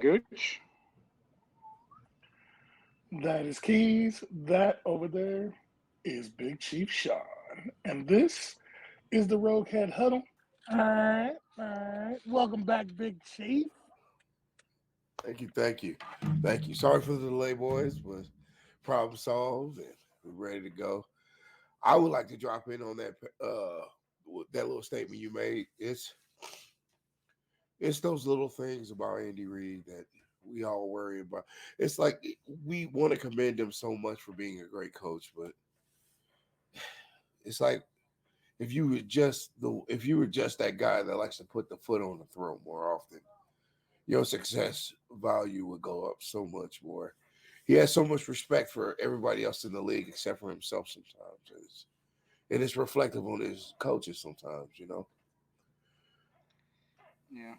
Gooch. That is Keys. That over there is Big Chief Shawn. And this is the RogueHead Huddle. All right, all right. Welcome back, Big Chief. Thank you. Sorry for the delay, boys, but problem solved and we're ready to go. I would like to drop in on that little statement you made. It's those little things about Andy Reid that we all worry about. It's like we want to commend him so much for being a great coach, but it's like if you were just that guy that likes to put the foot on the throat more often, your success value would go up so much more. He has so much respect for everybody else in the league except for himself sometimes. And it's reflective on his coaches sometimes. Yeah.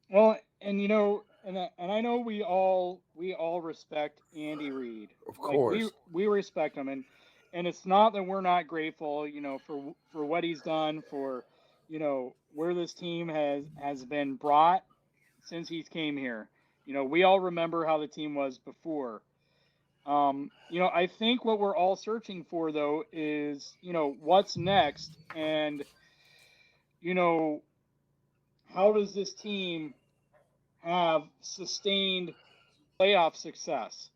Well, and I know we all respect Andy Reid. Of Like we course. we respect him, and it's not that we're not grateful, for what he's done, for where this team has been brought since he's came here. We all remember how the team was before. I think what we're all searching for though is, what's next, and you know, how does this team have sustained playoff success?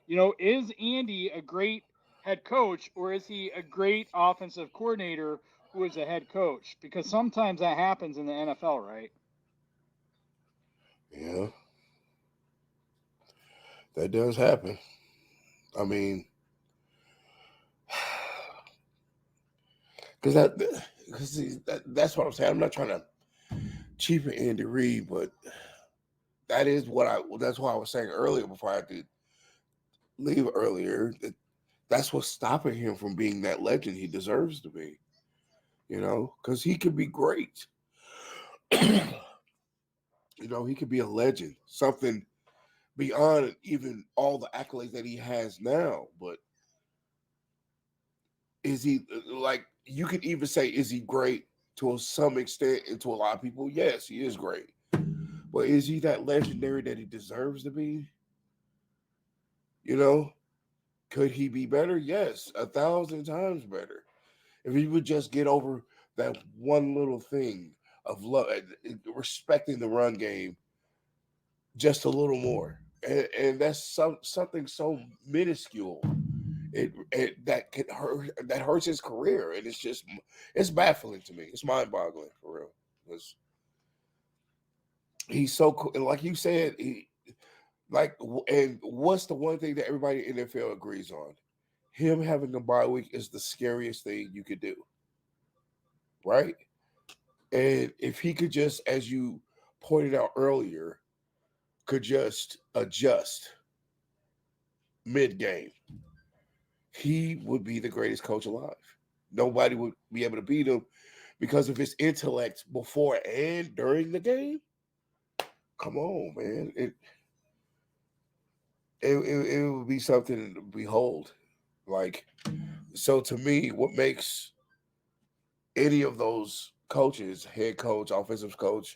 Is Andy a great head coach, or is he a great offensive coordinator who is a head coach? Because sometimes that happens in the NFL, right? Yeah, that does happen. I mean, because that's what I'm saying. I'm not trying to cheapen Andy Reid, but that's what I was saying earlier before I had to leave earlier. That's what's stopping him from being that legend he deserves to be. Because he could be great. He could be a legend, something beyond even all the accolades that he has now. But is he, like, you could even say, is he great to some extent? And to a lot of people, yes, he is great. But is he that legendary that he deserves to be? You know, could he be better? Yes, 1,000 times better. If he would just get over that one little thing of love, respecting the run game just a little more, and that's something so minuscule. It that hurts his career, and it's baffling to me. It's mind boggling for real. Because he's so cool, and like you said, and what's the one thing that everybody in the NFL agrees on? Him having a bye week is the scariest thing you could do, right? And if he could just, as you pointed out earlier, could just adjust mid game, he would be the greatest coach alive. Nobody would be able to beat him because of his intellect before and during the game. Come on, man. It would be something to behold. Like, so to me, what makes any of those coaches, head coach, offensive coach,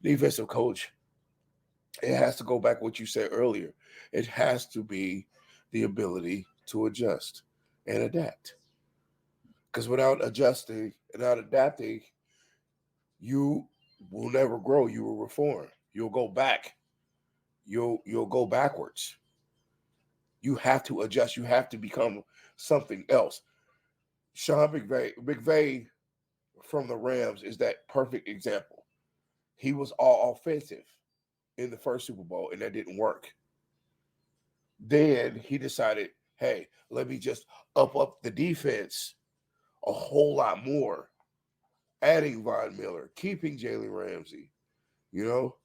defensive coach, it has to go back what you said earlier. It has to be the ability to adjust and adapt. Because without adjusting, without adapting, you will never grow. You will reform. You'll go back. You'll go backwards. You have to adjust. You have to become something else. Sean McVay from the Rams is that perfect example. He was all offensive in the first Super Bowl, and that didn't work. Then he decided, hey, let me just up the defense a whole lot more, adding Von Miller, keeping Jalen Ramsey. You know,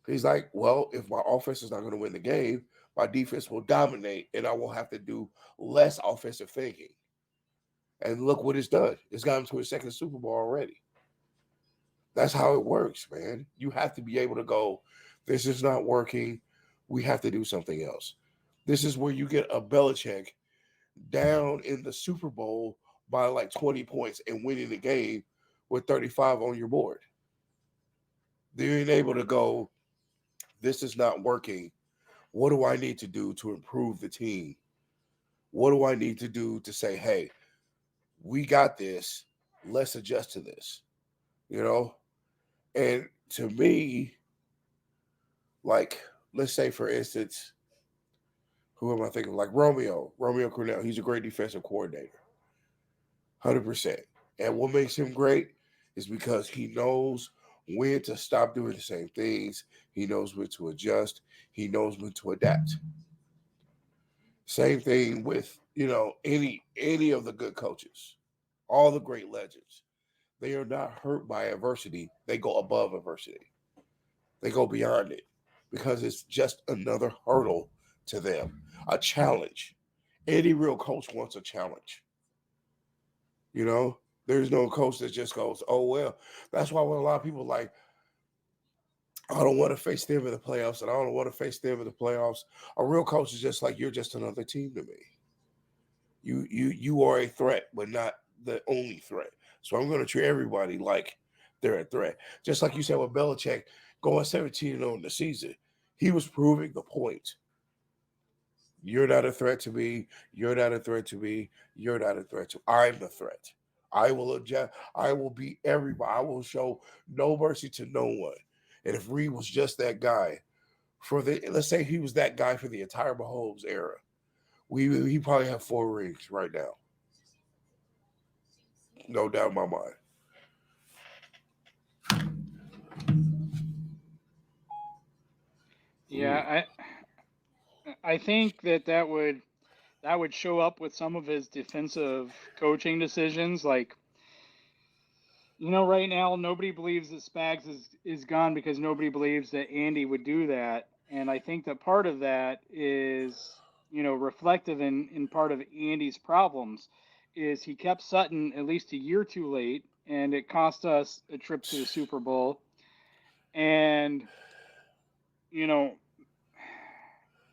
he's like, well, if my offense is not going to win the game, my defense will dominate, and I will have to do less offensive thinking. And look what it's done. It's got him to his second Super Bowl already. That's how it works, man. You have to be able to go, this is not working. We have to do something else. This is where you get a Belichick down in the Super Bowl by like 20 points and winning the game with 35 on your board. Being able to go, this is not working. What do I need to do to improve the team? What do I need to do to say, hey, we got this. Let's adjust to this. You know? And to me, like, let's say for instance, who am I thinking? Like Romeo Cornell. He's a great defensive coordinator, 100%. And what makes him great is because he knows when to stop doing the same things. He knows when to adjust. He knows when to adapt. Same thing with any of the good coaches, all the great legends. They are not hurt by adversity. They go above adversity. They go beyond it because it's just another hurdle to them, a challenge. Any real coach wants a challenge. You know, there's no coach that just goes, "Oh well." That's why when a lot of people like, I don't want to face them in the playoffs, and I don't want to face them in the playoffs. A real coach is just like, you're just another team to me. You are a threat, but not the only threat. So I'm going to treat everybody like they're a threat. Just like you said with Belichick going 17-0 in the season, he was proving the point. You're not a threat to me. You're not a threat to me. You're not a threat to. I'm the threat. I will adjust. I will beat everybody. I will show no mercy to no one. And if Reid was just that guy for the, let's say he was that guy for the entire Mahomes era, he probably have 4 rings right now. No doubt in my mind. Mm, Yeah, I think that would show up with some of his defensive coaching decisions. Like, right now nobody believes that Spags is gone because nobody believes that Andy would do that. And I think that part of that is, reflective in part of Andy's problems is he kept Sutton at least a year too late, and it cost us a trip to the Super Bowl. And, you know,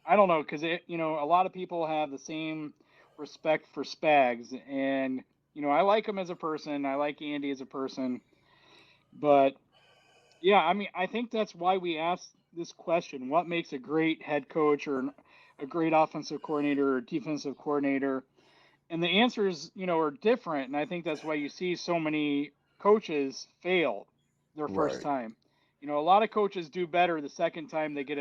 I don't know, because a lot of people have the same respect for Spags, and I like him as a person. I like Andy as a person, but yeah, I mean, I think that's why we asked this question: what makes a great head coach or a great offensive coordinator or defensive coordinator? And the answers, are different, and I think that's why you see so many coaches fail their first right. time. A lot of coaches do better the second time they get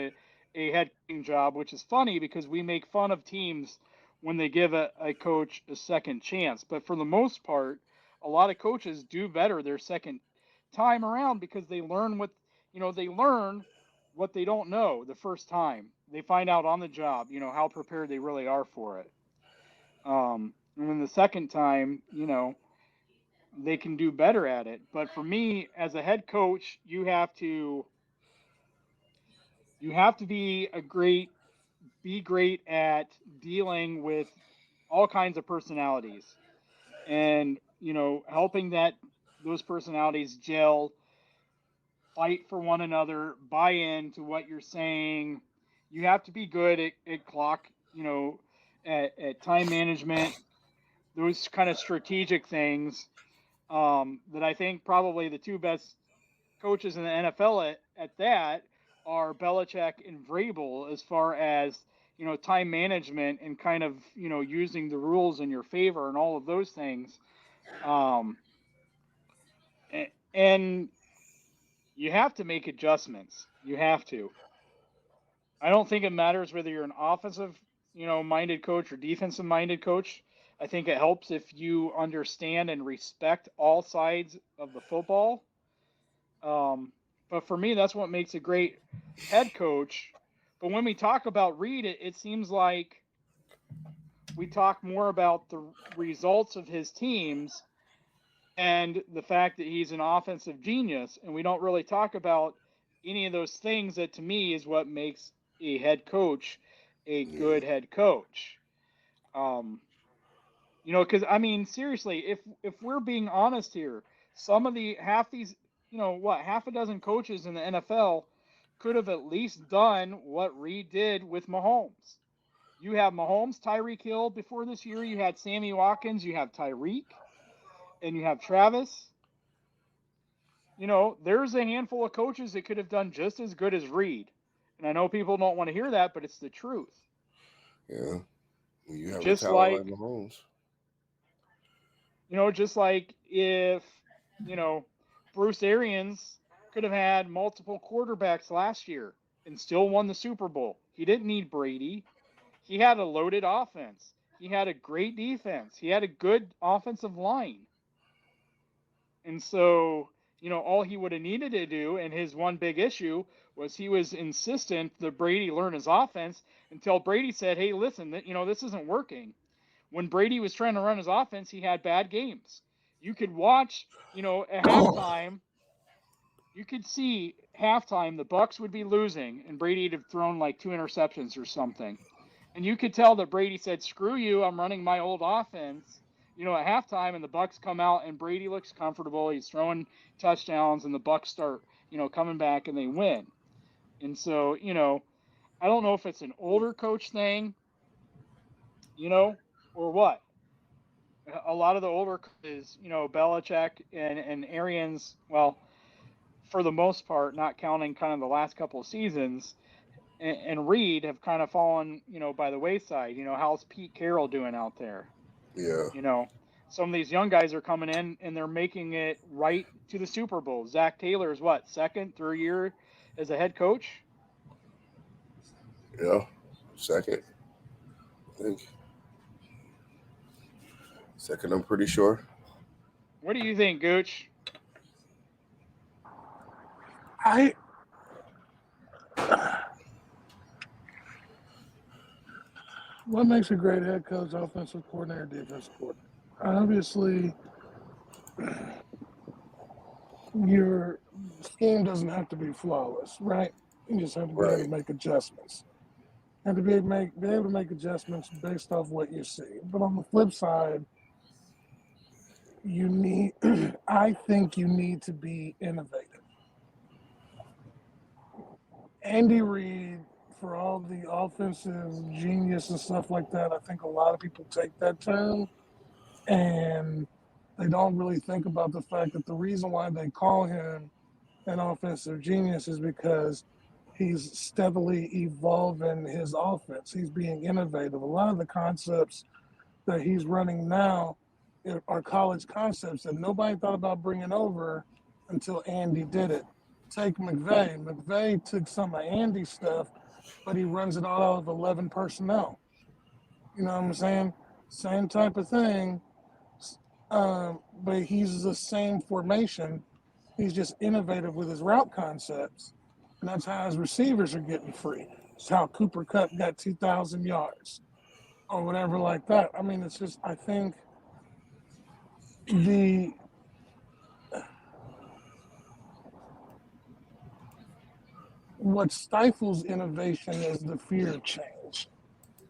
a head coaching job, which is funny because we make fun of teams when they give a coach a second chance. But for the most part, a lot of coaches do better their second time around because they learn what they don't know the first time. They find out on the job, how prepared they really are for it. And then the second time, they can do better at it. But for me, as a head coach, you have to be great at dealing with all kinds of personalities, and helping that those personalities gel, fight for one another, buy into what you're saying. You have to be good at clock, at time management, those kind of strategic things, that I think probably the two best coaches in the NFL at that are Belichick and Vrabel, as far as time management and kind of using the rules in your favor and all of those things. Um, and you have to make adjustments. You have to. I don't think it matters whether you're an offensive minded coach or defensive minded coach. I think it helps if you understand and respect all sides of the football. But for me, that's what makes a great head coach. But when we talk about Reid, it seems like we talk more about the results of his teams and the fact that he's an offensive genius, and we don't really talk about any of those things that to me is what makes a head coach a Yeah. good head coach. Um, because I mean, seriously, if we're being honest here, some of the half these, half a dozen coaches in the NFL could have at least done what Reid did with Mahomes. You have Mahomes, Tyreek Hill before this year. You had Sammy Watkins. You have Tyreek, and you have Travis. there's a handful of coaches that could have done just as good as Reid. And I know people don't want to hear that, but it's the truth. Yeah. When you have a Just talent like like, Mahomes. just like if, you know, Bruce Arians could have had multiple quarterbacks last year and still won the Super Bowl. He didn't need Brady. He had a loaded offense. He had a great defense. He had a good offensive line. And so, all he would have needed to do, and his one big issue was he was insistent that Brady learn his offense until Brady said, "Hey, listen, this isn't working." When Brady was trying to run his offense, he had bad games. You could watch, at halftime, you could see halftime the Bucks would be losing, and Brady'd have thrown like 2 interceptions or something. And you could tell that Brady said, "Screw you, I'm running my old offense." At halftime, and the Bucks come out, and Brady looks comfortable. He's throwing touchdowns, and the Bucks start, coming back, and they win. And so, I don't know if it's an older coach thing, or what. A lot of the older coaches, Belichick and Arians, well, for the most part, not counting kind of the last couple of seasons, and Reid have kind of fallen, by the wayside. How's Pete Carroll doing out there? Yeah. You know, some of these young guys are coming in and they're making it right to the Super Bowl. Zach Taylor is what, second, third year as a head coach? Yeah. Second. I think. Second, I'm pretty sure. What do you think, Gooch? I what makes a great head coach, offensive coordinator, defensive coordinator? Obviously, your scheme doesn't have to be flawless, right? You just have to be able Right. to make adjustments. Have to be able to make adjustments based off what you see. But on the flip side, you need I think you need to be innovative. Andy Reid, for all the offensive genius and stuff like that, I think a lot of people take that term and they don't really think about the fact that the reason why they call him an offensive genius is because he's steadily evolving his offense. He's being innovative. A lot of the concepts that he's running now are college concepts that nobody thought about bringing over until Andy did it. Take McVay. McVay took some of Andy's stuff, but he runs it all out of 11 personnel. You know what I'm saying? Same type of thing, but he's the same formation. He's just innovative with his route concepts, and that's how his receivers are getting free. It's how Cooper Kupp got 2,000 yards or whatever like that. I mean, it's just I think the what stifles innovation is the fear of change.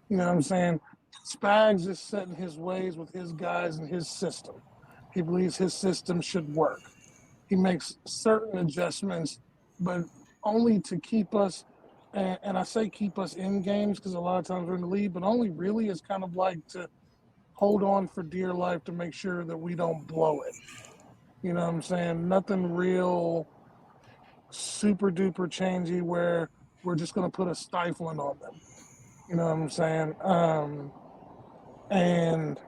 You know what I'm saying? Spags is set in his ways with his guys and his system. He believes his system should work. He makes certain adjustments, but only to keep us, and I say keep us in games because a lot of times we're in the lead, but only really is kind of like to hold on for dear life to make sure that we don't blow it. You know what I'm saying? Nothing real super duper changey where we're just going to put a stifling on them. You know what I'm saying? And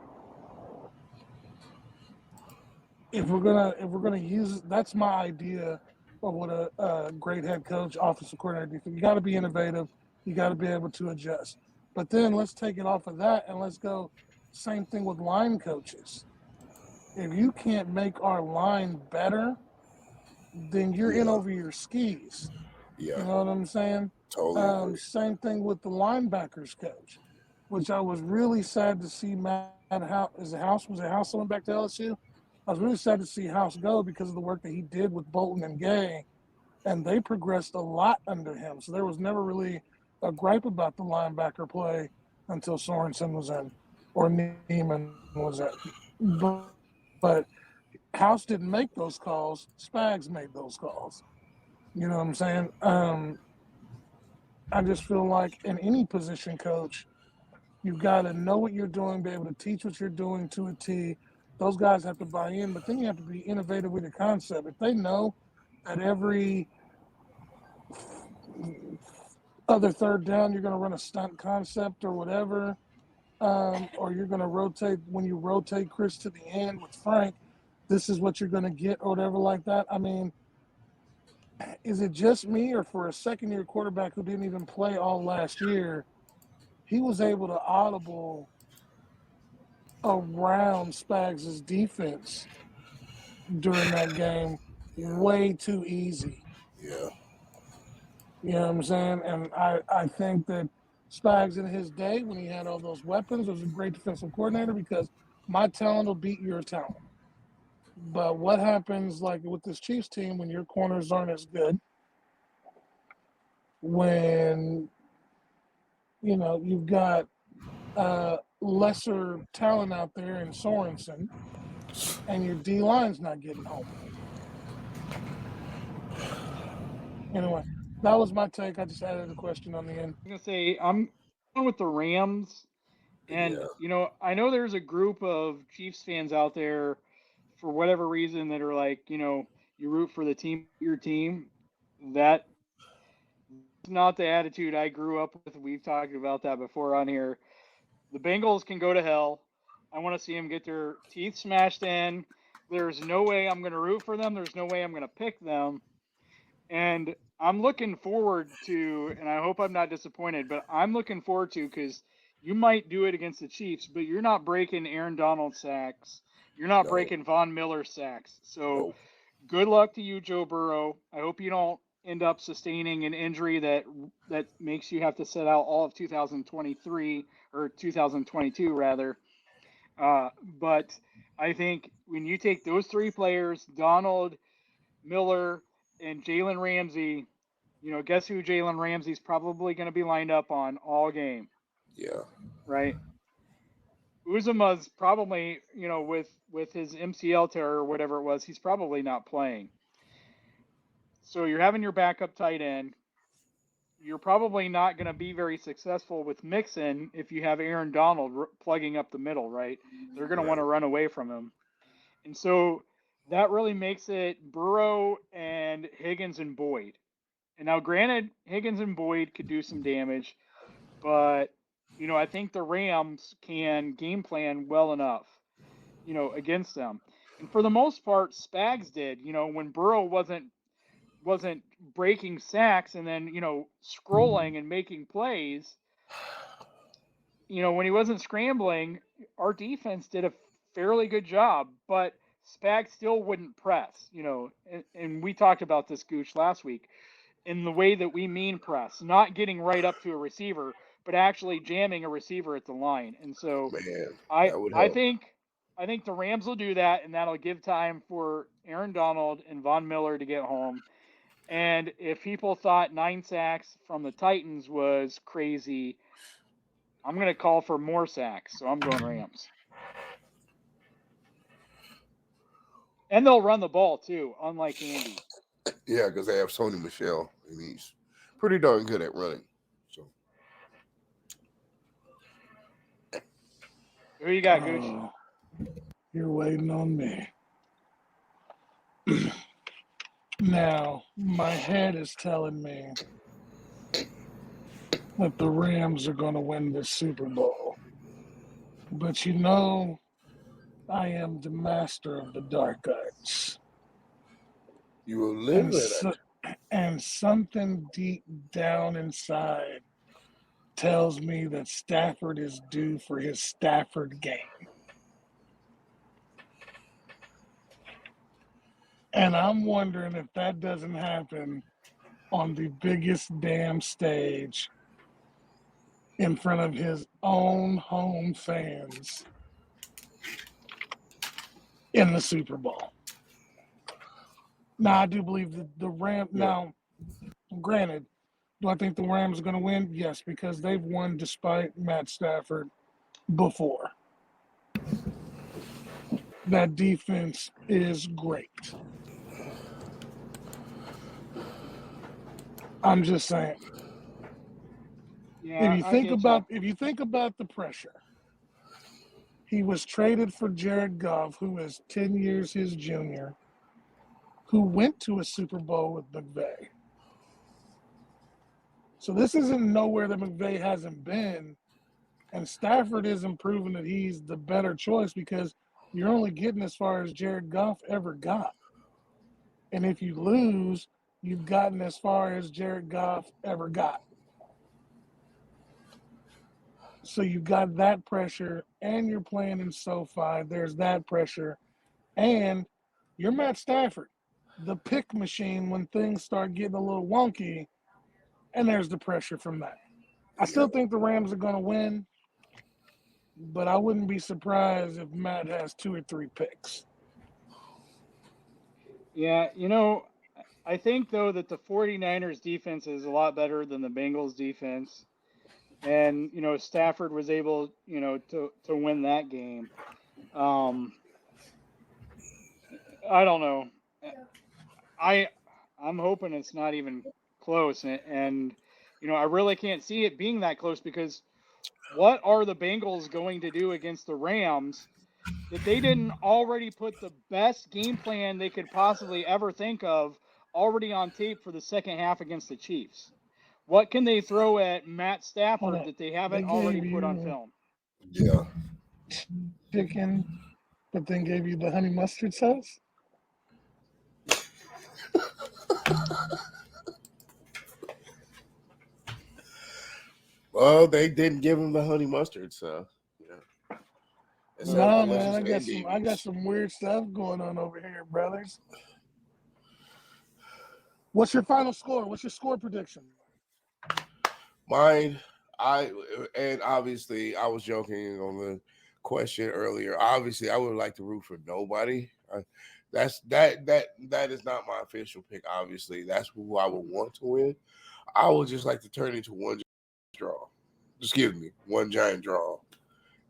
if we're gonna use, that's my idea of what a great head coach, offensive coordinator do. You got to be innovative. You got to be able to adjust. But then let's take it off of that and let's go. Same thing with line coaches. If you can't make our line better, then you're in Yeah. over your skis. Yeah. You know what I'm saying? Totally agree. Same thing with the linebackers coach, which I was really sad to see Matt House. Was it House coming back to LSU? I was really sad to see House go because of the work that he did with Bolton and Gay, and they progressed a lot under him. So there was never really a gripe about the linebacker play until Sorensen was in or Neiman was in. But House didn't make those calls. Spags made those calls. You know what I'm saying? I just feel like in any position coach, you got to know what you're doing, be able to teach what you're doing to a T. Those guys have to buy in, but then you have to be innovative with the concept. If they know at every other third down, you're going to run a stunt concept or whatever, or you're going to rotate when you rotate Chris to the end with Frank. This is what you're going to get, or whatever like that. I mean, is it just me, or for a second-year quarterback who didn't even play all last year, he was able to audible around Spags' defense during that game way too easy. Yeah. You know what I'm saying? And I think that Spags in his day, when he had all those weapons, was a great defensive coordinator because my talent will beat your talent. But what happens like with this Chiefs team when your corners aren't as good? When, you know, you've got lesser talent out there in Sorensen and your D-line's not getting home. Anyway, that was my take. I just added a question on the end. I'm gonna say I'm going with the Rams, and Yeah. you know I know there's a group of Chiefs fans out there, for whatever reason, that are like, you know, you root for the team, your team. That's not the attitude I grew up with. We've talked about that before on here. The Bengals can go to hell. I want to see them get their teeth smashed in. There's no way I'm going to root for them. There's no way I'm going to pick them. And I'm looking forward to, and I hope I'm not disappointed, but I'm looking forward to, because you might do it against the Chiefs, but you're not breaking Aaron Donald sacks. You're not No. breaking Von Miller sacks. So No. good luck to you, Joe Burrow. I hope you don't end up sustaining an injury that makes you have to sit out all of 2023 or 2022 rather. But I think when you take those three players, Donald, Miller, and Jalen Ramsey, you know, guess who Jalen Ramsey's probably going to be lined up on all game, Yeah. right? Uzama's probably, you know, with his MCL tear or whatever it was, he's probably not playing. So you're having your backup tight end. You're probably not going to be very successful with Mixon if you have Aaron Donald plugging up the middle, right? They're going to want to run away from him. And so that really makes it Burrow and Higgins and Boyd. And now, granted, Higgins and Boyd could do some damage, but, you know, I think the Rams can game plan well enough, you know, against them. And for the most part, Spags did, you know, when Burrow wasn't breaking sacks and then, you know, scrolling and making plays, you know, when he wasn't scrambling, our defense did a fairly good job, but Spags still wouldn't press, you know, and we talked about this, Gooch, last week, in the way that we mean press, not getting right up to a receiver, but actually jamming a receiver at the line. And so Man, I that would I help. think I think the Rams will do that, and that'll give time for Aaron Donald and Von Miller to get home. And if people thought 9 sacks from the Titans was crazy, I'm going to call for more sacks. So I'm going Rams. And they'll run the ball too, unlike Andy. Yeah, because they have Sony Michel, and he's pretty darn good at running. So Who you got, Gooch? Oh, you're waiting on me. Now, my head is telling me that the Rams are going to win this Super Bowl. But you know, I am the master of the dark arts. you will live And, in it. and something deep down inside tells me that Stafford is due for his Stafford game. And I'm wondering if that doesn't happen on the biggest damn stage in front of his own home fans in the Super Bowl. Now, I do believe that the Rams, now, granted, do I think the Rams are going to win? Yes, because they've won despite Matt Stafford before. That defense is great. I'm just saying. Yeah, If you think about the pressure, he was traded for Jared Goff, who is 10 years his junior. who went to a Super Bowl with McVay. So this isn't nowhere that McVay hasn't been. And Stafford isn't proving that he's the better choice because you're only getting as far as Jared Goff ever got. And if you lose, you've gotten as far as Jared Goff ever got. So you've got that pressure, and you're playing in SoFi. There's that pressure. And you're Matt Stafford, the pick machine when things start getting a little wonky, and there's the pressure from that. I still think the Rams are going to win, but I wouldn't be surprised if Matt has 2 or 3 picks. Yeah, I think, though, that the 49ers defense is a lot better than the Bengals defense. And, Stafford was able, to win that game. I don't know. I'm hoping it's not even close. And I really can't see it being that close because what are the Bengals going to do against the Rams that they didn't already put the best game plan they could possibly ever think of already on tape for the second half against the Chiefs? What can they throw at Matt Stafford that they haven't already put on film? Yeah. Chicken, but then gave you the honey mustard sauce? Well, they didn't give him the honey mustard, so yeah. No, man, I got some weird stuff going on over here, brothers. What's your final score? What's your score prediction? Mine, and obviously I was joking on the question earlier. Obviously, I would like to root for nobody. That is not my official pick. Obviously, that's who I would want to win. I would just like to turn into one draw. Excuse me, one giant draw,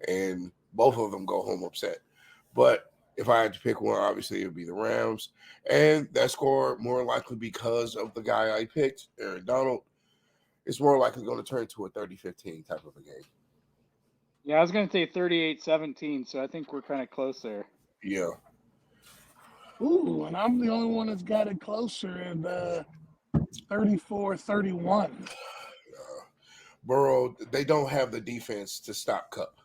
and both of them go home upset. But if I had to pick one, obviously it would be the Rams, and that score more likely because of the guy I picked, Aaron Donald. It's more likely going to turn into a 30-15 type of a game. Yeah, I was going to say 38-17, so I think we're kind of close there. Yeah. Ooh, and I'm the only one that's got it closer at 34-31. Burrow, they don't have the defense to stop Cup.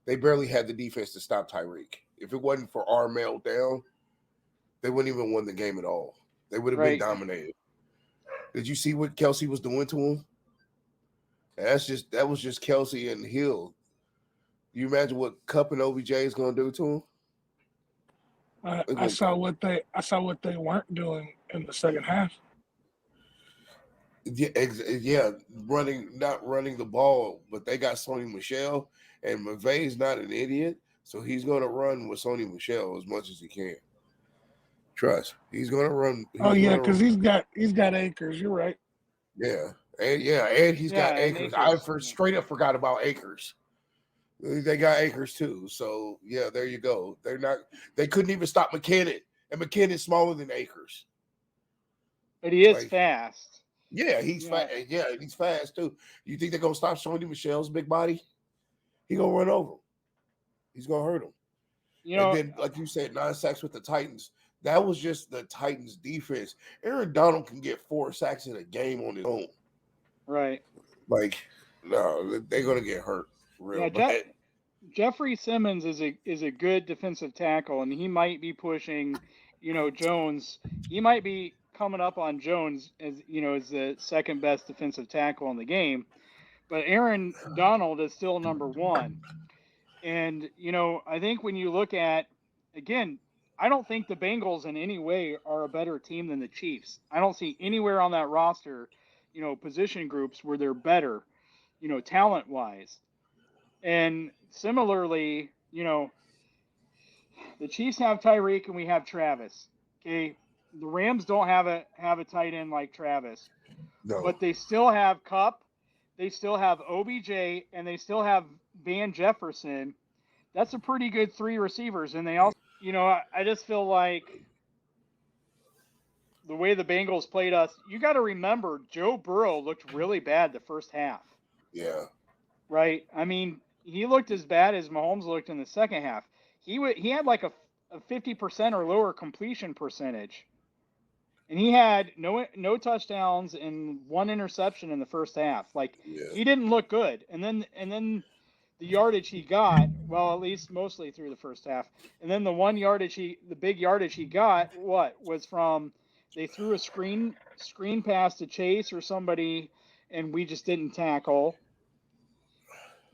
They barely had the defense to stop Tyreek. If it wasn't for our meltdown, they wouldn't even win the game at all. They would have been dominated. Did you see what Kelsey was doing to him? That was just Kelsey and Hill. You imagine what Cup and OBJ is going to do to him? I saw what they weren't doing in the second half. Yeah, not running the ball, but they got Sony Michel, and McVay's not an idiot, so he's going to run with Sony Michel as much as he can. Trust, he's going to run. Because he's got Akers. You're right. Yeah, and he's got Akers. I straight up forgot about Akers. They got Akers too. So yeah, there you go. They couldn't even stop McKinnon, and McKinnon's smaller than Akers. But he is fast. Yeah, he's fast. Yeah, he's fast too. You think they're gonna stop Sony Michel's big body? He's gonna run over him. He's gonna hurt him. And then, like you said, 9 sacks with the Titans. That was just the Titans' defense. Aaron Donald can get 4 sacks in a game on his own. Right. Like, no, they're gonna get hurt. Real bad. Jeffrey Simmons is a good defensive tackle, and he might be pushing, Jones. He might be coming up on Jones as the second best defensive tackle in the game. But Aaron Donald is still number 1. And, I think when you look at, again, I don't think the Bengals in any way are a better team than the Chiefs. I don't see anywhere on that roster, position groups where they're better, talent-wise. And similarly, the Chiefs have Tyreek and we have Travis. Okay, the Rams don't have a tight end like Travis, but they still have Kupp, they still have OBJ, and they still have Van Jefferson. That's a pretty good 3 receivers, and they also, I just feel like the way the Bengals played us. You got to remember, Joe Burrow looked really bad the first half. Yeah. Right. I mean, he looked as bad as Mahomes looked in the second half. He had like a 50% or lower completion percentage. and he had no touchdowns and one interception in the first half. Like Yeah. he didn't look good. And then the yardage he got, well, at least mostly through the first half. And then the big yardage he got, what was from? They threw a screen pass to Chase or somebody, and we just didn't tackle.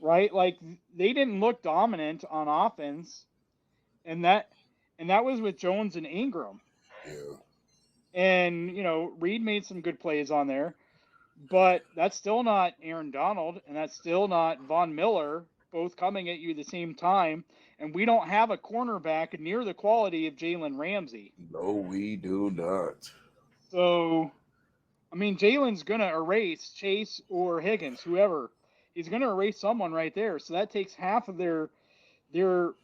Right? Like they didn't look dominant on offense, and that was with Jones and Ingram. Yeah. And Reid made some good plays on there, but that's still not Aaron Donald, and that's still not Von Miller, both coming at you at the same time. And we don't have a cornerback near the quality of Jalen Ramsey. No, we do not. So, I mean, Jalen's going to erase Chase or Higgins, whoever. He's going to erase someone right there. So that takes half of we were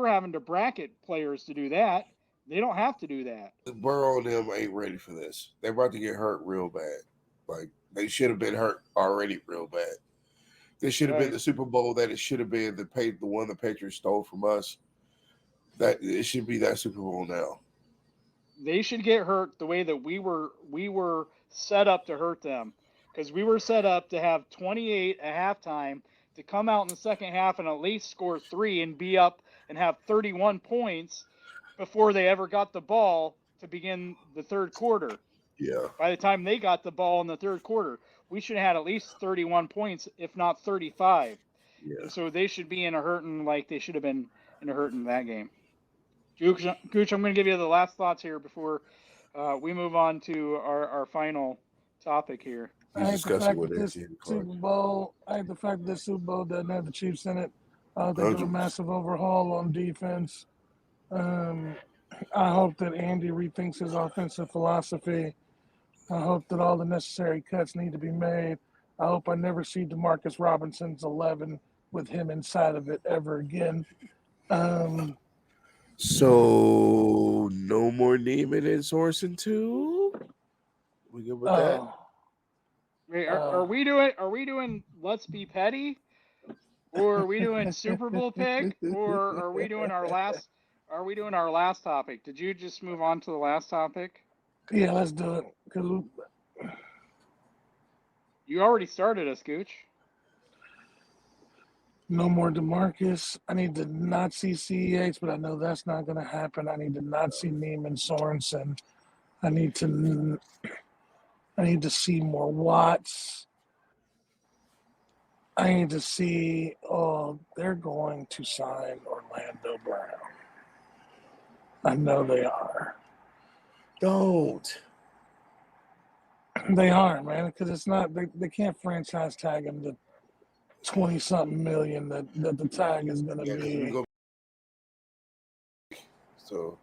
having to bracket players to do that. They don't have to do that. Burrow and them ain't ready for this. They're about to get hurt real bad. Like they should have been hurt already real bad. This should have been Right. the Super Bowl that it should have been the one the Patriots stole from us. That it should be that Super Bowl now. They should get hurt the way that we were set up to hurt them, because we were set up to have 28 at halftime, to come out in the second half and at least score 3 and be up and have 31 points before they ever got the ball to begin the third quarter. Yeah. By the time they got the ball in the third quarter, we should have had at least 31 points, if not 35. Yeah. And so they should be in a hurting like they should have been in a hurting that game. Gooch, I'm going to give you the last thoughts here before we move on to our final topic here. I He's hate the discussing fact with that this Nancy Super Bowl. I hate the fact that this Super Bowl doesn't have the Chiefs in it. I hope they do a 100%. massive overhaul on defense. I hope that Andy rethinks his offensive philosophy. I hope that all the necessary cuts need to be made. I hope I never see Demarcus Robinson's 11 with him inside of it ever again. So no more Neiman and Sorensen too. We good with that? Wait, are we doing Let's Be Petty, or are we doing Super Bowl pick, or are we doing our last topic? Did you just move on to the last topic? Yeah, let's do it. Because You already started us, Gooch. no more DeMarcus. I need to not see CEH, but I know that's not going to happen. I need to not see Neiman Sorensen. I need to see more Watts. I need to see, they're going to sign Orlando Brown. I know they are. Don't. They are, man, because it's not, they can't franchise tag him to 20-something million that the tag is going to be. So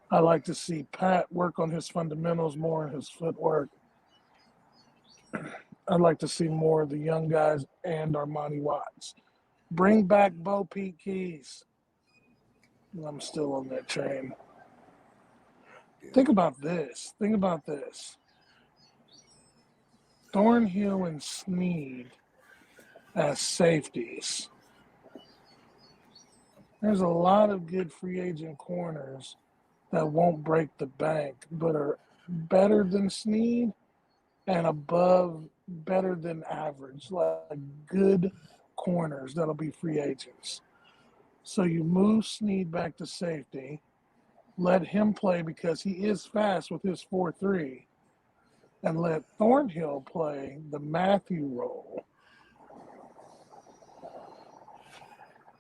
I like to see Pat work on his fundamentals more and his footwork. I'd like to see more of the young guys and Armani Watts. Bring back Bo Pete Keys. I'm still on that train. Think about this. Thornhill and Snead as safeties. There's a lot of good free agent corners that won't break the bank, but are better than Snead and better than average, like good corners that'll be free agents. So you move Snead back to safety, let him play because he is fast with his 4.3, and let Thornhill play the Matthew role.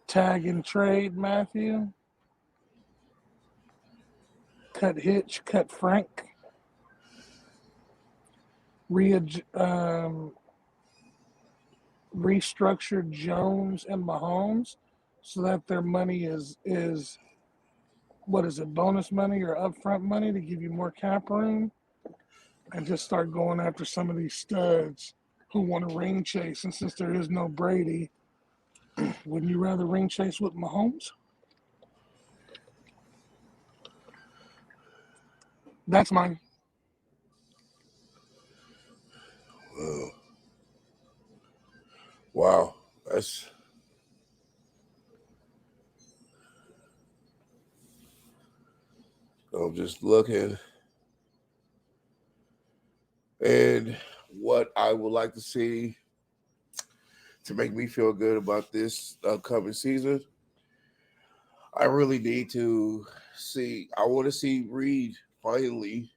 Tag and trade Matthew. Cut Hitch, cut Frank. Restructure Jones and Mahomes so that their money is what is it, bonus money or upfront money to give you more cap room, and just start going after some of these studs who want to ring chase. And since there is no Brady, wouldn't you rather ring chase with Mahomes? That's mine. Wow. That's I'm just looking, and what I would like to see to make me feel good about this upcoming season, I really need to see. I want to see Reid finally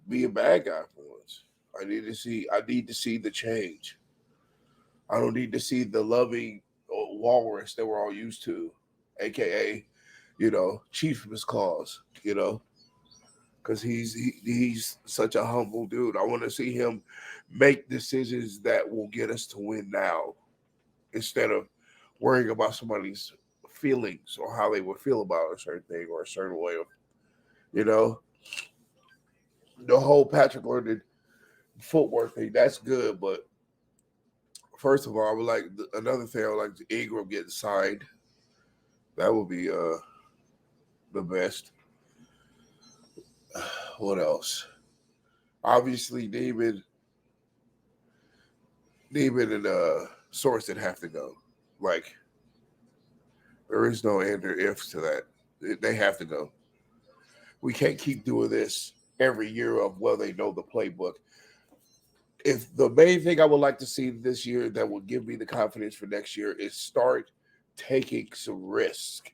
be a bad guy for once. I need to see. I need to see the change. I don't need to see the loving walrus that we're all used to, aka, Chief of his cause. Because he's such a humble dude. I want to see him make decisions that will get us to win now, instead of worrying about somebody's feelings or how they would feel about a certain thing or a certain way of, you know, the whole Patrick learning footwork thing. That's good, but first of all, I would like another thing. I would like Ingram getting signed. That would be the best. What else? Obviously, Neiman and Sorensen have to go. Like, there is no and or ifs to that. They have to go. We can't keep doing this every year of, well, they know the playbook. If the main thing I would like to see this year that will give me the confidence for next year is start taking some risk.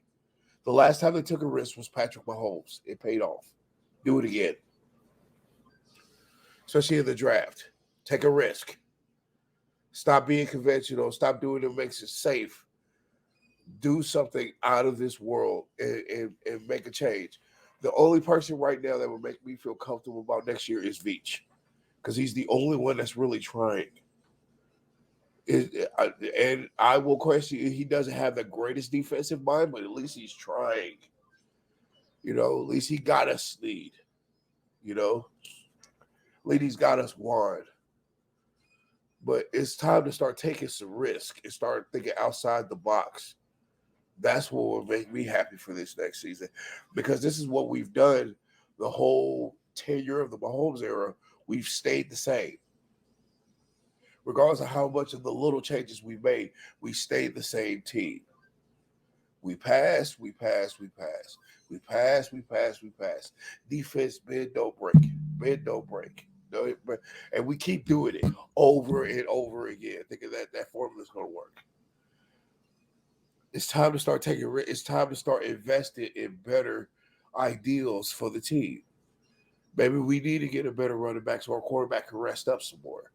The last time they took a risk was Patrick Mahomes. It paid off. Do it again, especially in the draft. Take a risk. Stop being conventional. Stop doing it makes it safe. Do something out of this world and make a change. The only person right now that would make me feel comfortable about next year is Veach, because he's the only one that's really trying. And I will question, he doesn't have the greatest defensive mind, but at least he's trying. At least he got us lead. Lead he's got us one. But it's time to start taking some risk and start thinking outside the box. That's what will make me happy for this next season, because this is what we've done the whole tenure of the Mahomes era. We've stayed the same. Regardless of how much of the little changes we made, we stayed the same team. We pass, we pass, we pass. We pass, we pass, we pass. Defense, bend, don't break. Bend, don't break. And we keep doing it over and over again, thinking that formula is going to work. It's time to start taking risks. It's time to start investing in better ideals for the team. Maybe we need to get a better running back so our quarterback can rest up some more.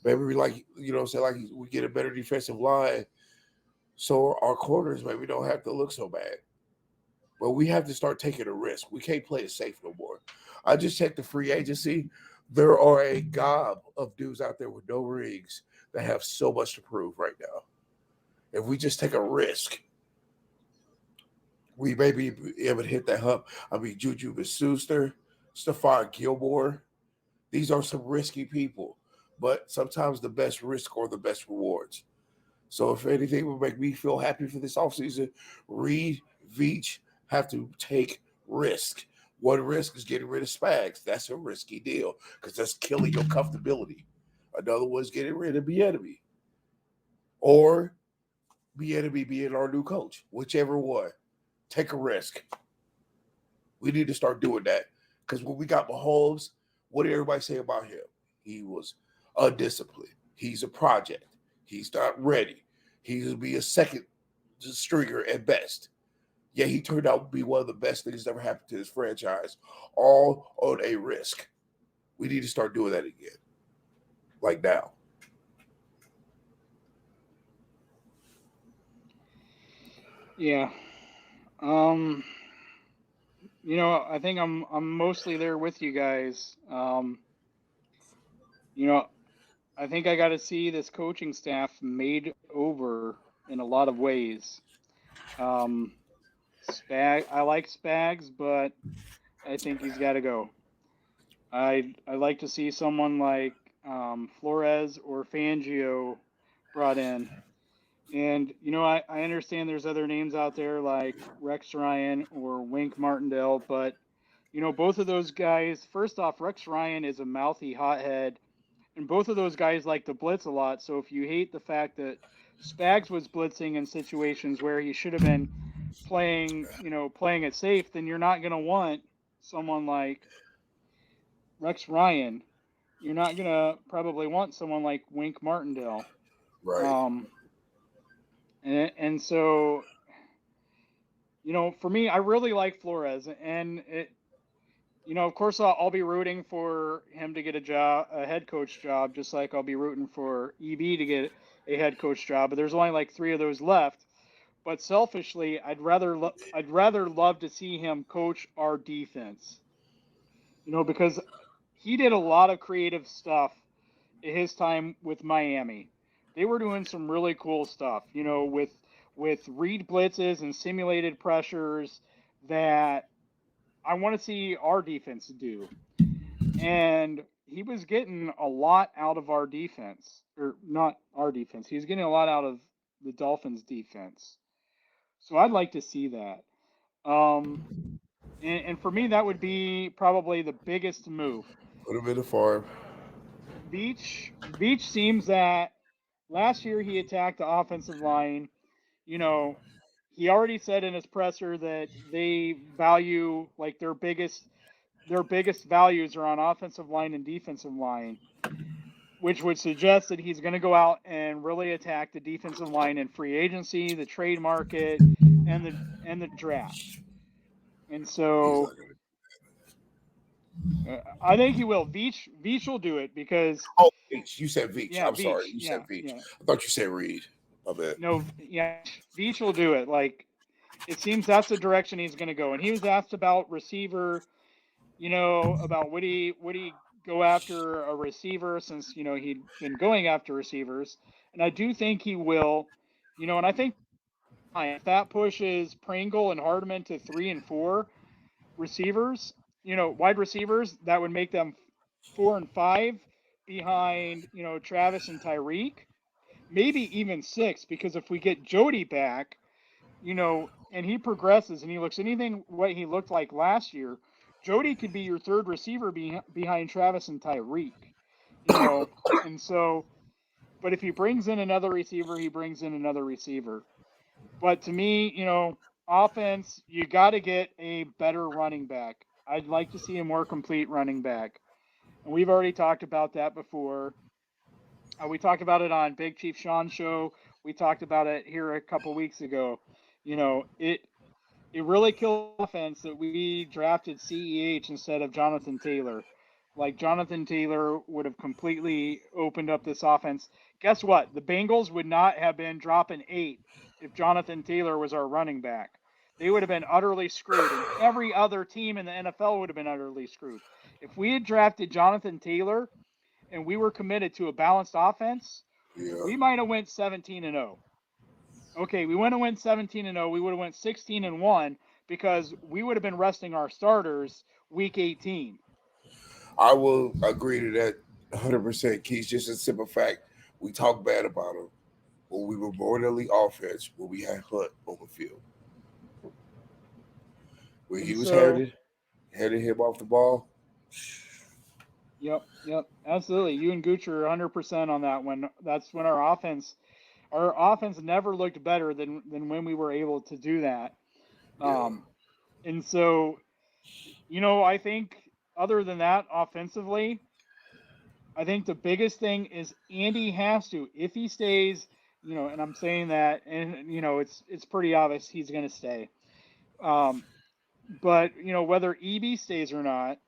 Maybe we we get a better defensive line so our corners maybe don't have to look so bad. But we have to start taking a risk. We can't play it safe no more. I just checked the free agency. There are a gob of dudes out there with no rings that have so much to prove right now. If we just take a risk, we may be able to hit that hump. I mean, Juju Smith-Schuster, Stephon Gilmore, these are some risky people. But sometimes the best risk or the best rewards. So if anything would make me feel happy for this offseason, Reid, Veach have to take risk. One risk is getting rid of Spags. That's a risky deal because that's killing your comfortability. Another one's getting rid of Bieniemy. Or Bieniemy being our new coach. Whichever one. Take a risk. We need to start doing that. Because when we got Mahomes, what did everybody say about him? He was undisciplined. He's a project. He's not ready. He'll be a second stringer at best. Yeah, he turned out to be one of the best things that ever happened to this franchise, all on a risk. We need to start doing that again, like now. Yeah. Um, I think I'm mostly there with you guys. You know, I think I got to see this coaching staff made over in a lot of ways. Um, I like Spags, but I think he's got to go. I like to see someone like Flores or Fangio brought in. And I understand there's other names out there like Rex Ryan or Wink Martindale, but both of those guys. First off, Rex Ryan is a mouthy hothead, and both of those guys like to blitz a lot. So if you hate the fact that Spags was blitzing in situations where he should have been playing it safe, then you're not going to want someone like Rex Ryan. You're not gonna probably want someone like Wink Martindale. Right. Um, and so for me, I really like Flores, and of course, I'll be rooting for him to get a head coach job, just like I'll be rooting for EB to get a head coach job. But there's only like three of those left. But selfishly, I'd rather love to see him coach our defense. Because he did a lot of creative stuff in his time with Miami. They were doing some really cool stuff, with read blitzes and simulated pressures that I want to see our defense do. And he was getting a lot out of our defense, or not our defense. He was getting a lot out of the Dolphins' defense. So I'd like to see that. Um, and for me, that would be probably the biggest move. Put him in the farm. Beach seems that last year he attacked the offensive line. You know, he already said in his presser that they value like their biggest values are on offensive line and defensive line, which would suggest that he's going to go out and really attack the defensive line in free agency, the trade market, and the draft. And He's so not gonna. I think he will. Veach will do it because Oh, Veach. You said Veach. yeah, I'm sorry. Veach, You said yeah, Veach. yeah. I thought you said Reid. My bad. No, yeah, Veach will do it. Like it seems that's the direction he's going to go. And he was asked about receiver, about would he go after a receiver since he'd been going after receivers, and I do think he will. And I think if that pushes Pringle and Hardman to 3 and 4 receivers, wide receivers, that would make them 4 and 5 behind Travis and Tyreek, maybe even 6, because if we get Jody back, and he progresses and he looks anything what he looked like last year, Jody could be your third receiver behind Travis and Tyreek, and so, but if he brings in another receiver, he brings in another receiver. But to me, offense, you got to get a better running back. I'd like to see a more complete running back. And we've already talked about that before. We talked about it on Big Chief Shawn show. We talked about it here a couple weeks ago. It really killed offense that we drafted CEH instead of Jonathan Taylor. Like Jonathan Taylor would have completely opened up this offense. Guess what? The Bengals would not have been dropping 8 if Jonathan Taylor was our running back. They would have been utterly screwed, and every other team in the NFL would have been utterly screwed. If we had drafted Jonathan Taylor and we were committed to a balanced offense, Yeah. we might have went 17-0. Okay, we wouldn't have went 17-0. We would have went 16-1 because we would have been resting our starters week 18. I will agree to that 100%, Keith. Just a simple fact. We talk bad about him when we were more than the offense, when we had Hunt on the field. When And he was so, heading him off the ball. yep, absolutely. You and Gooch are 100% on that one. That's when our offense never looked better than when we were able to do that. Yeah. And so, I think other than that, offensively, I think the biggest thing is Andy has to, if he stays, and I'm saying that, and it's pretty obvious he's going to stay. Um, but whether EB stays or not,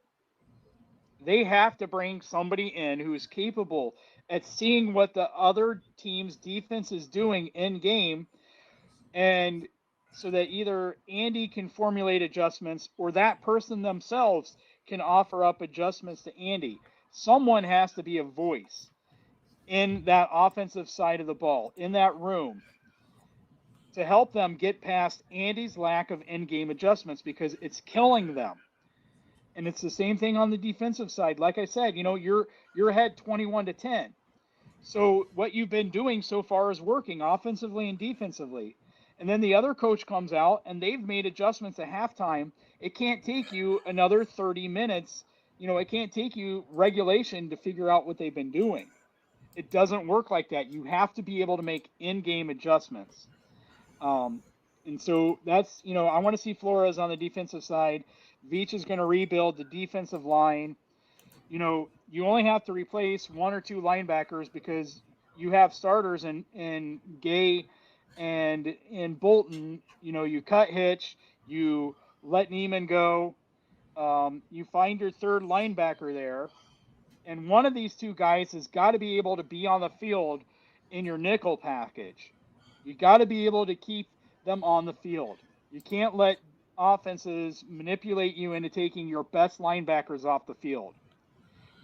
they have to bring somebody in who is capable at seeing what the other team's defense is doing in game, and so that either Andy can formulate adjustments or that person themselves can offer up adjustments to Andy. Someone has to be a voice in that offensive side of the ball, in that room, to help them get past Andy's lack of in-game adjustments because it's killing them. And it's the same thing on the defensive side. Like I said, you're ahead 21-10. So what you've been doing so far is working offensively and defensively. And then the other coach comes out and they've made adjustments at halftime. It can't take you another 30 minutes. It can't take you regulation to figure out what they've been doing. It doesn't work like that. You have to be able to make in-game adjustments. Um, And so that's, I want to see Flores on the defensive side. Veach is going to rebuild the defensive line. You only have to replace one or two linebackers because you have starters in Gay and in Bolton. You cut Hitch, you let Neiman go, you find your third linebacker there, and one of these two guys has got to be able to be on the field in your nickel package. You got to be able to keep them on the field. You can't let offenses manipulate you into taking your best linebackers off the field.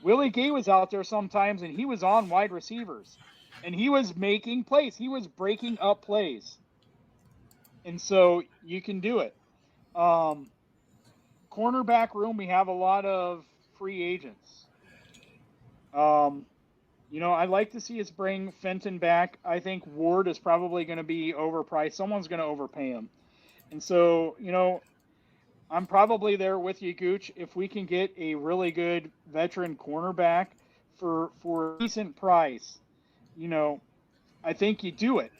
Willie Gay was out there sometimes and he was on wide receivers and he was making plays. He was breaking up plays. And so you can do it. Um, Cornerback room, we have a lot of free agents. Um, I'd like to see us bring Fenton back. I think Ward is probably going to be overpriced. Someone's going to overpay him. And so, I'm probably there with you, Gooch. If we can get a really good veteran cornerback for a decent price, you know, I think you do it.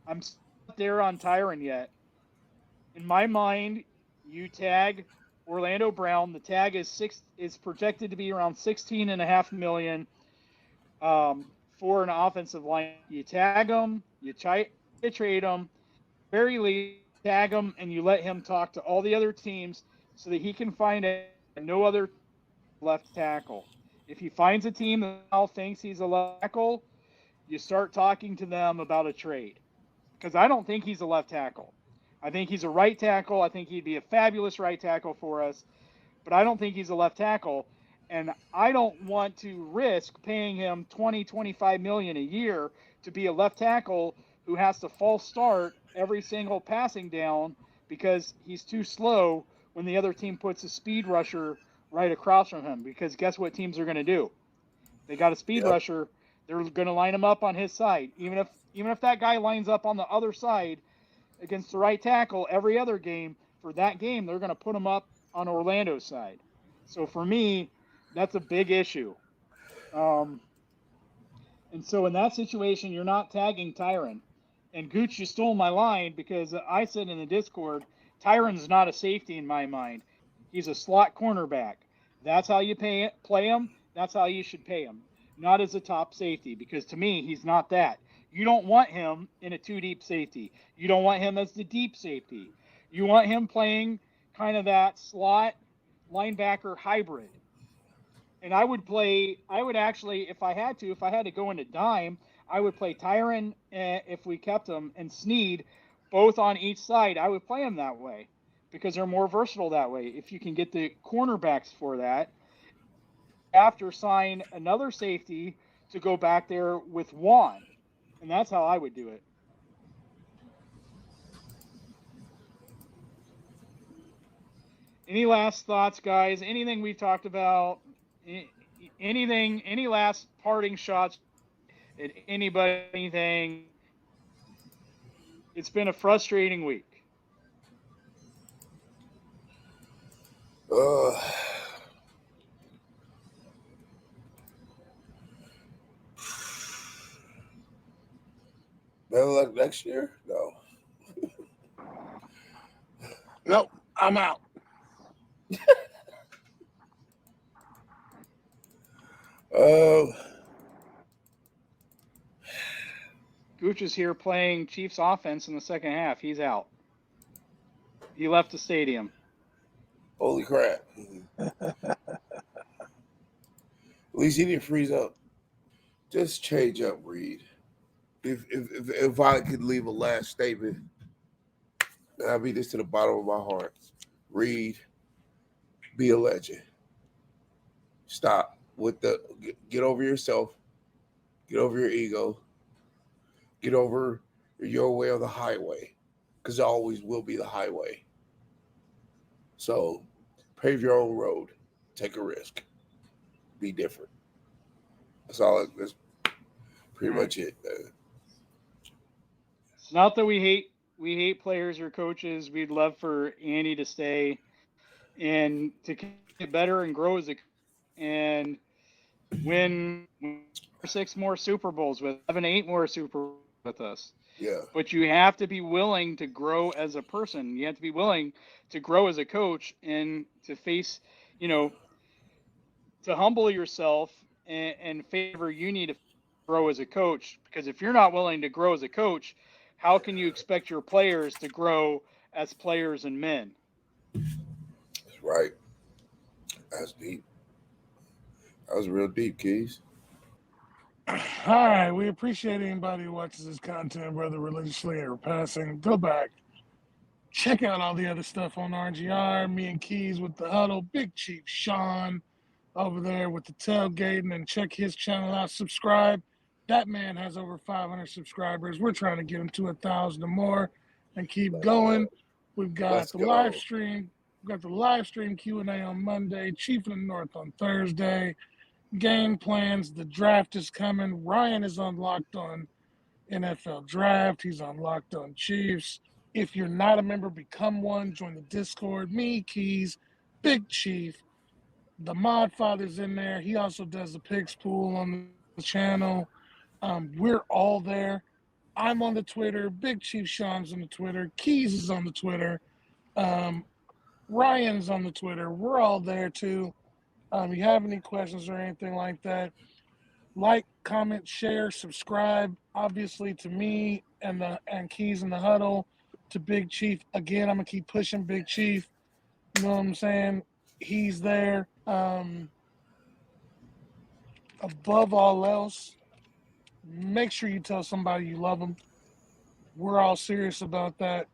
I'm still not there on Tyron yet. In my mind, you tag Orlando Brown. The tag is projected to be around 16.5 million for an offensive line. You tag him, you try to trade him. Very least, tag him and you let him talk to all the other teams so that he can find out that no other team has a left tackle. If he finds a team that now thinks he's a left tackle, you start talking to them about a trade. Because I don't think he's a left tackle. I think he's a right tackle. I think he'd be a fabulous right tackle for us, but I don't think he's a left tackle. And I don't want to risk paying him 25 million a year to be a left tackle who has to false start every single passing down because he's too slow when the other team puts a speed rusher right across from him. Because guess what teams are going to do? They got a speed Yep. rusher. They're going to line him up on his side. Even if that guy lines up on the other side against the right tackle every other game, for that game they're going to put him up on Orlando's side. So for me, that's a big issue. Um, and so in that situation, you're not tagging Tyron. And Gooch, you stole my line because I said in the Discord, Tyron's not a safety in my mind. He's a slot cornerback. That's how you play him. That's how you should pay him. Not as a top safety, because to me, he's not that. You don't want him in a two deep safety. You don't want him as the deep safety. You want him playing kind of that slot linebacker hybrid. And I would actually, if I had to go into dime, I would play Tyron if we kept him and Sneed both on each side. I would play them that way because they're more versatile that way. If you can get the cornerbacks for that, after sign another safety to go back there with Juan. And that's how I would do it. Any last thoughts, guys? Anything we've talked about? Anything? Any last parting shots at anybody? Anything? It's been a frustrating week. Uh, better luck next year? No. Nope, I'm out. Um, Gooch is here playing Chiefs offense in the second half. He's out. He left the stadium. holy crap. At least he didn't freeze up. Just change up, Reid. If I could leave a last statement, and I mean this to the bottom of my heart, Reid, be a legend. Stop with the get over yourself, get over your ego, get over your way or the highway, because it always will be the highway. So pave your own road, take a risk, be different. That's all. That's pretty much it. It's not that we hate players or coaches. We'd love for Andy to stay and to get better and grow as a coach and win 6 more Super Bowls with 7, 8 more Super Bowls with us. Yeah. But you have to be willing to grow as a person. You have to be willing to grow as a coach and to face, you know, to humble yourself and favor you need to grow as a coach. Because if you're not willing to grow as a coach, how can you expect your players to grow as players and men? That's right. That's deep. That was real deep, Keys. All right, we appreciate anybody who watches this content, whether religiously or passing. Go back, check out all the other stuff on RGR. Me and Keys with the huddle. Big Chief Shawn over there with the tailgating, and check his channel out. Subscribe. That man has over 500 subscribers. We're trying to get him to 1,000 or more, and keep going. We've got the live stream. We've got the live stream Q&A on Monday. Chief of the North on Thursday. Game plans. The draft is coming. Ryan is on Locked On NFL Draft. He's on Locked On Chiefs. If you're not a member, become one. Join the Discord. Me, Keys, Big Chief. The Mod Father's in there. He also does the picks pool on the channel. We're all there. I'm on the Twitter. Big Chief Shawn's on the Twitter. Keys is on the Twitter. Ryan's on the Twitter. We're all there too. If you have any questions or anything like that, like, comment, share, subscribe. Obviously to me and Keys in the Huddle, to Big Chief. Again, I'm gonna keep pushing Big Chief. You know what I'm saying? He's there. Above all else, make sure you tell somebody you love them. We're all serious about that.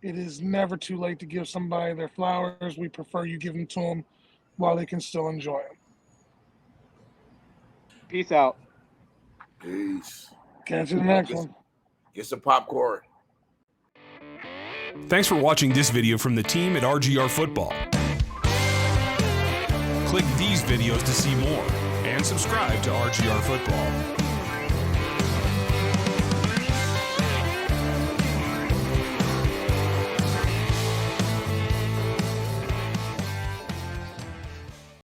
It is never too late to give somebody their flowers. We prefer you give them to them while they can still enjoy them. Peace out. Peace. Catch you in the next one. Get some popcorn. Thanks for watching this video from the team at RGR Football. Click these videos to see more and subscribe to RGR Football.